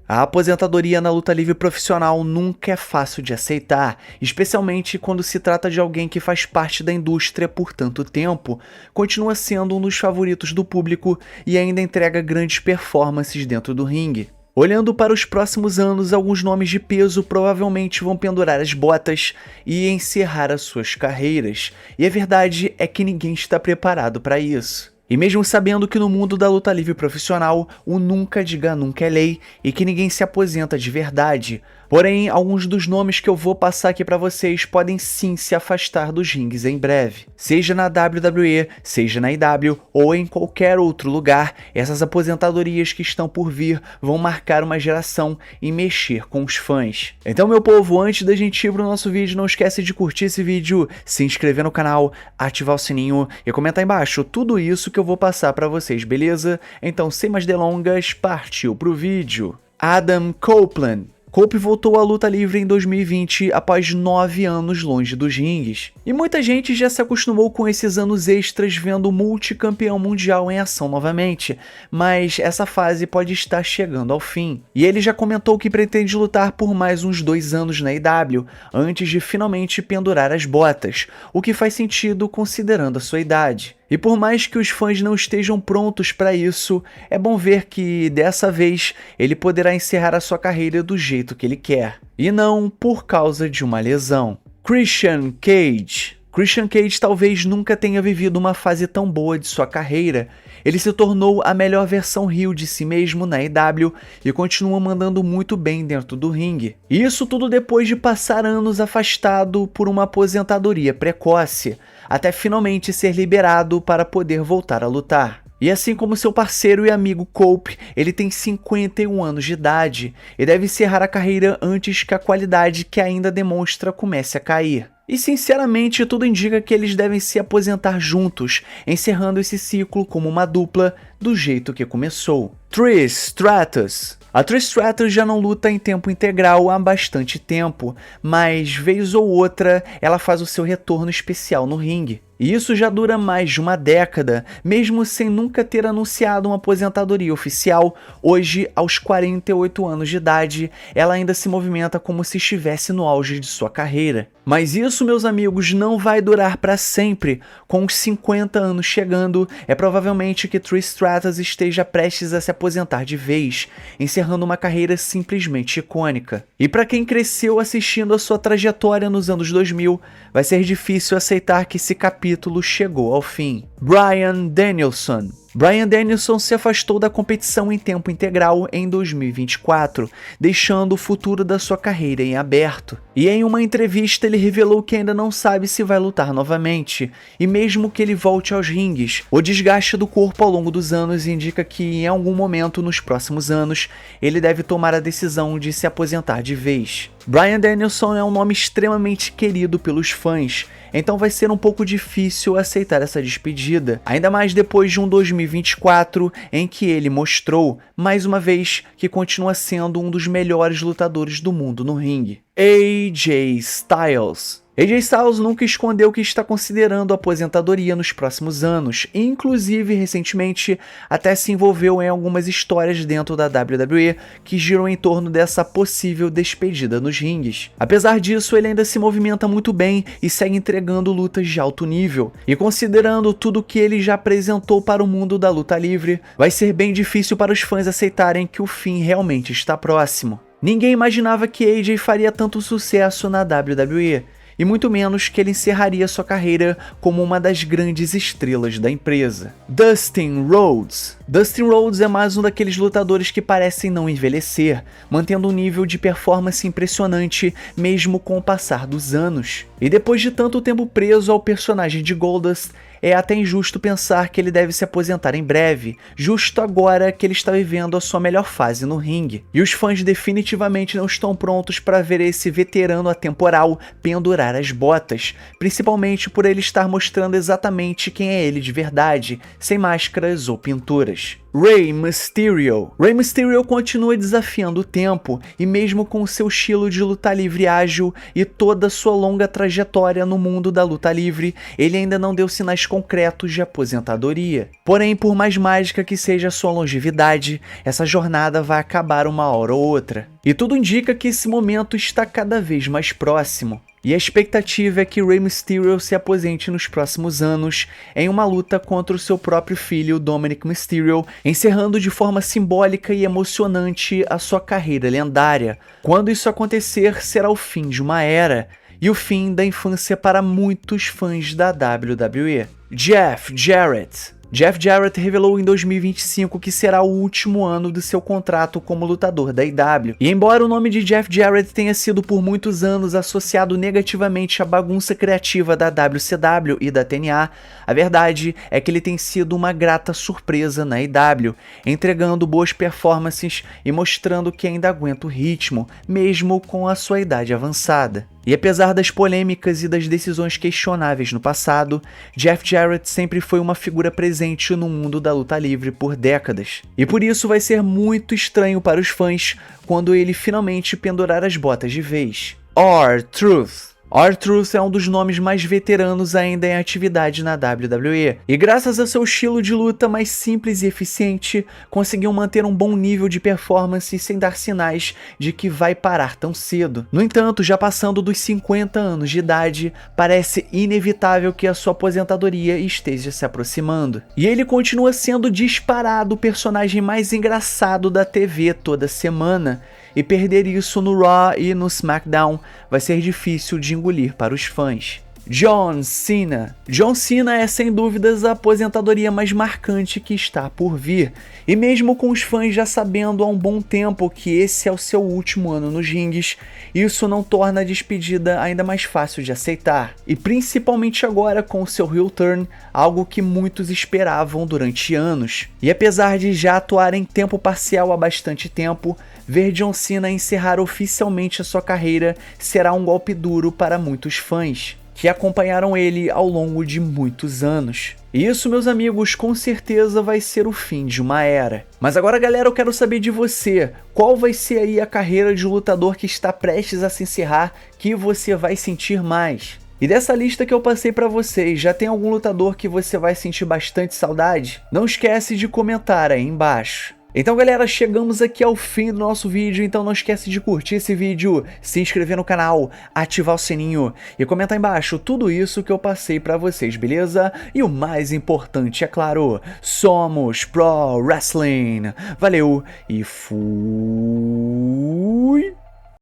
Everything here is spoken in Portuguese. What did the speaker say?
A aposentadoria na luta livre profissional nunca é fácil de aceitar, especialmente quando se trata de alguém que faz parte da indústria por tanto tempo, continua sendo um dos favoritos do público e ainda entrega grandes performances dentro do ringue. Olhando para os próximos anos, alguns nomes de peso provavelmente vão pendurar as botas e encerrar as suas carreiras, e a verdade é que ninguém está preparado para isso. E mesmo sabendo que no mundo da luta livre profissional, o nunca diga nunca é lei e que ninguém se aposenta de verdade, porém, alguns dos nomes que eu vou passar aqui para vocês podem sim se afastar dos rings em breve. Seja na WWE, seja na IW ou em qualquer outro lugar, essas aposentadorias que estão por vir vão marcar uma geração e mexer com os fãs. Então, meu povo, antes da gente ir pro nosso vídeo, não esquece de curtir esse vídeo, se inscrever no canal, ativar o sininho e comentar aí embaixo tudo isso que eu vou passar para vocês, beleza? Então, sem mais delongas, partiu pro vídeo. Adam Copeland. Cope voltou à luta livre em 2020 após 9 anos longe dos ringues. E muita gente já se acostumou com esses anos extras vendo o multicampeão mundial em ação novamente, mas essa fase pode estar chegando ao fim. E ele já comentou que pretende lutar por mais uns 2 anos na IW, antes de finalmente pendurar as botas, o que faz sentido considerando a sua idade. E por mais que os fãs não estejam prontos para isso, é bom ver que, dessa vez, ele poderá encerrar a sua carreira do jeito que ele quer, e não por causa de uma lesão. Christian Cage. Christian Cage talvez nunca tenha vivido uma fase tão boa de sua carreira. Ele se tornou a melhor versão heel de si mesmo na EW e continua mandando muito bem dentro do ringue. E isso tudo depois de passar anos afastado por uma aposentadoria precoce, até finalmente ser liberado para poder voltar a lutar. E assim como seu parceiro e amigo Cope, ele tem 51 anos de idade e deve encerrar a carreira antes que a qualidade que ainda demonstra comece a cair. E sinceramente tudo indica que eles devem se aposentar juntos, encerrando esse ciclo como uma dupla do jeito que começou. Trish Stratus. A Trish Stratus já não luta em tempo integral há bastante tempo, mas vez ou outra ela faz o seu retorno especial no ringue. E isso já dura mais de uma década, mesmo sem nunca ter anunciado uma aposentadoria oficial. Hoje, aos 48 anos de idade, ela ainda se movimenta como se estivesse no auge de sua carreira. Mas isso, meus amigos, não vai durar para sempre. Com os 50 anos chegando, é provavelmente que Trish Stratus esteja prestes a se aposentar de vez, encerrando uma carreira simplesmente icônica. E para quem cresceu assistindo a sua trajetória nos anos 2000, vai ser difícil aceitar que esse capítulo chegou ao fim. Bryan Danielson. Bryan Danielson se afastou da competição em tempo integral em 2024, deixando o futuro da sua carreira em aberto. E em uma entrevista ele revelou que ainda não sabe se vai lutar novamente, e mesmo que ele volte aos ringues, o desgaste do corpo ao longo dos anos indica que em algum momento nos próximos anos ele deve tomar a decisão de se aposentar de vez. Bryan Danielson é um nome extremamente querido pelos fãs, então vai ser um pouco difícil aceitar essa despedida, ainda mais depois de um 2024 em que ele mostrou, mais uma vez, que continua sendo um dos melhores lutadores do mundo no ringue. AJ Styles. AJ Styles nunca escondeu que está considerando a aposentadoria nos próximos anos, e inclusive recentemente até se envolveu em algumas histórias dentro da WWE que giram em torno dessa possível despedida nos ringues. Apesar disso, ele ainda se movimenta muito bem e segue entregando lutas de alto nível, e considerando tudo que ele já apresentou para o mundo da luta livre, vai ser bem difícil para os fãs aceitarem que o fim realmente está próximo. Ninguém imaginava que AJ faria tanto sucesso na WWE, e muito menos que ele encerraria sua carreira como uma das grandes estrelas da empresa. Dustin Rhodes. Dustin Rhodes é mais um daqueles lutadores que parecem não envelhecer, mantendo um nível de performance impressionante mesmo com o passar dos anos. E depois de tanto tempo preso ao personagem de Goldust, é até injusto pensar que ele deve se aposentar em breve, justo agora que ele está vivendo a sua melhor fase no ringue. E os fãs definitivamente não estão prontos para ver esse veterano atemporal pendurar as botas, principalmente por ele estar mostrando exatamente quem é ele de verdade, sem máscaras ou pinturas. Rey Mysterio. Rey Mysterio continua desafiando o tempo, e mesmo com seu estilo de luta livre ágil e toda sua longa trajetória no mundo da luta livre, ele ainda não deu sinais concretos de aposentadoria. Porém, por mais mágica que seja sua longevidade, essa jornada vai acabar uma hora ou outra. E tudo indica que esse momento está cada vez mais próximo. E a expectativa é que Rey Mysterio se aposente nos próximos anos em uma luta contra o seu próprio filho, Dominic Mysterio, encerrando de forma simbólica e emocionante a sua carreira lendária. Quando isso acontecer, será o fim de uma era e o fim da infância para muitos fãs da WWE. Jeff Jarrett. Jeff Jarrett revelou em 2025 que será o último ano de seu contrato como lutador da IW. E embora o nome de Jeff Jarrett tenha sido por muitos anos associado negativamente à bagunça criativa da WCW e da TNA, a verdade é que ele tem sido uma grata surpresa na IW, entregando boas performances e mostrando que ainda aguenta o ritmo, mesmo com a sua idade avançada. E apesar das polêmicas e das decisões questionáveis no passado, Jeff Jarrett sempre foi uma figura presente no mundo da luta livre por décadas. E por isso vai ser muito estranho para os fãs quando ele finalmente pendurar as botas de vez. R-Truth. R-Truth é um dos nomes mais veteranos ainda em atividade na WWE, e graças a seu estilo de luta mais simples e eficiente, conseguiu manter um bom nível de performance sem dar sinais de que vai parar tão cedo. No entanto, já passando dos 50 anos de idade, parece inevitável que a sua aposentadoria esteja se aproximando. E ele continua sendo disparado o personagem mais engraçado da TV toda semana, e perder isso no Raw e no SmackDown vai ser difícil de engolir para os fãs. John Cena. John Cena é sem dúvidas a aposentadoria mais marcante que está por vir, e mesmo com os fãs já sabendo há um bom tempo que esse é o seu último ano nos rings, isso não torna a despedida ainda mais fácil de aceitar, e principalmente agora com o seu heel turn, algo que muitos esperavam durante anos. E apesar de já atuar em tempo parcial há bastante tempo, ver John Cena encerrar oficialmente a sua carreira será um golpe duro para muitos fãs, que acompanharam ele ao longo de muitos anos. E isso, meus amigos, com certeza vai ser o fim de uma era. Mas agora, galera, eu quero saber de você. Qual vai ser aí a carreira de lutador que está prestes a se encerrar que você vai sentir mais? E dessa lista que eu passei pra vocês, já tem algum lutador que você vai sentir bastante saudade? Não esquece de comentar aí embaixo. Então, galera, chegamos aqui ao fim do nosso vídeo, então não esquece de curtir esse vídeo, se inscrever no canal, ativar o sininho e comentar embaixo tudo isso que eu passei pra vocês, beleza? E o mais importante, é claro, somos Pro Wrestling. Valeu e fui!